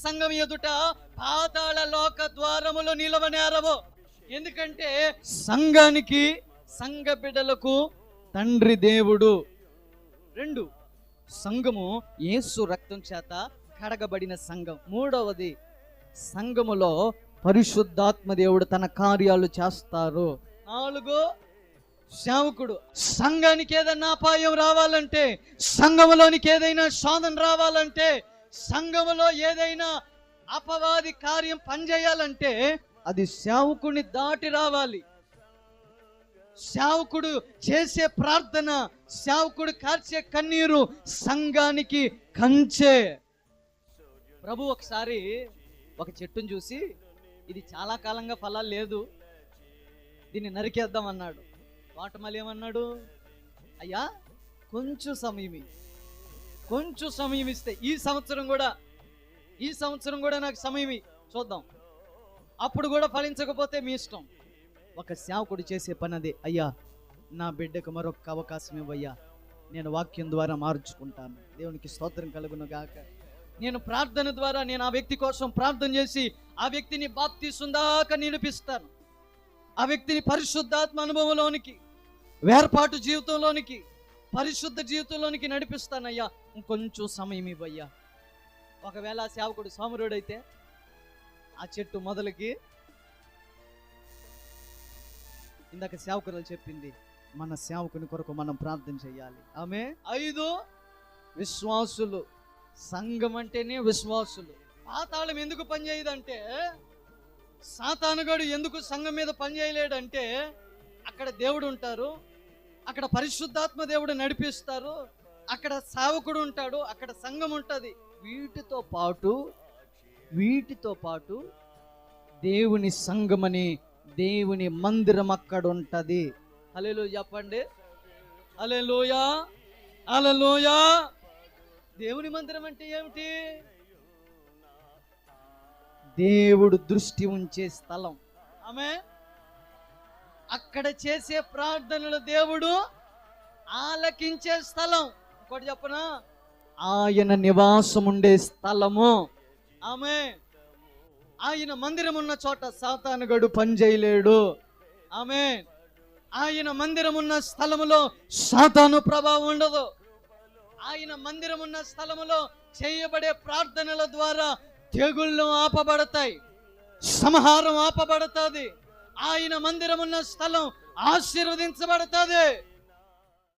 సంఘం ఎదుట పాతాళ లోక ద్వారములు నిలవనేరవు. ఎందుకంటే సంఘానికి, సంఘ బిడ్డలకు తండ్రి దేవుడు. 2, సంఘము యేసు రక్తం చేత కడగబడిన సంఘం. 3వది, సంఘములో పరిశుద్ధాత్మ దేవుడు తన కార్యాలు చేస్తారు. 4, సేవకుడు. సంఘానికి ఏదైనా అపాయం రావాలంటే, సంఘములోనికి ఏదైనా శోధన రావాలంటే, సంఘములో ఏదైనా అపవాది కార్యం పనిచేయాలంటే అది సేవకుడిని దాటి రావాలి. సేవకుడు చేసే ప్రార్థన, సేవకుడు కార్చే కన్నీరు సంఘానికి కంచె. ప్రభు ఒకసారి ఒక చెట్టును చూసి, ఇది చాలా కాలంగా ఫలాలు లేదు, దీన్ని నరికేద్దాం అన్నాడు. వాటమల్లి ఏమన్నాడు? అయ్యా కొంచెం సమయం ఇస్తే, ఈ సంవత్సరం కూడా నాకు సమయం చూద్దాం, అప్పుడు కూడా ఫలించకపోతే మీ ఇష్టం. ఒక సేవకుడు చేసే పని అదే. అయ్యా నా బిడ్డకు మరొక అవకాశం ఇవ్వయ్యా, నేను వాక్యం ద్వారా మార్చుకుంటాను. దేవునికి స్తోత్రం కలుగును గాక. నేను ప్రార్థన ద్వారా నేను ఆ వ్యక్తి కోసం ప్రార్థన చేసి ఆ వ్యక్తిని బాప్తిసం దాకా నిలిపిస్తాను. ఆ వ్యక్తిని పరిశుద్ధాత్మ అనుభవంలోనికి, వేర్పాటు జీవితంలోనికి, పరిశుద్ధ జీవితంలోనికి నడిపిస్తానయ్యా, ఇంకొంచెం సమయం ఇవ్వయ్యా. ఒకవేళ ఆ సేవకుడు సోమరుడైతే ఆ చెట్టు మొదలకి, ఇందాక సేవకురాలు చెప్పింది, మన సేవకుని కొరకు మనం ప్రార్థన చేయాలి. ఆమె 5, విశ్వాసులు. సంఘం అంటేనే విశ్వాసులు. పాతాళం ఎందుకు పనిచేయదంటే, సాతానుగాడు ఎందుకు సంఘం మీద పనిచేయలేడంటే, అక్కడ దేవుడు ఉంటారు, అక్కడ పరిశుద్ధాత్మ దేవుడు నడిపిస్తారు, అక్కడ సేవకుడు ఉంటాడు, అక్కడ సంఘం ఉంటుంది. వీటితో పాటు దేవుని సంఘమని, దేవుని మందిరం అక్కడ ఉంటది. హల్లెలూయా చెప్పండి. హల్లెలూయా, హల్లెలూయా. దేవుని మందిరం అంటే ఏమిటి? దేవుడు దృష్టి ఉంచే స్థలం. ఆమె అక్కడ చేసే ప్రార్థనలు దేవుడు ఆలకించే స్థలం. ఇంకోటి చెప్పనా? ఆయన నివాసం ఉండే స్థలము. ఆమె ఆయన మందిరం ఉన్న చోట సాతానుగాడు పని చేయలేడు. ఆమె ఆయన మందిరం ఉన్న స్థలములో సాతాను ప్రభావం ఉండదు. ఆయన మందిరం ఉన్న స్థలములో చేయబడే ప్రార్థనల ద్వారా తెగుళ్ళు ఆపబడతాయి, సంహారం ఆపబడుతుంది. ఆయన మందిరం ఉన్న స్థలం ఆశీర్వదించబడుతుంది.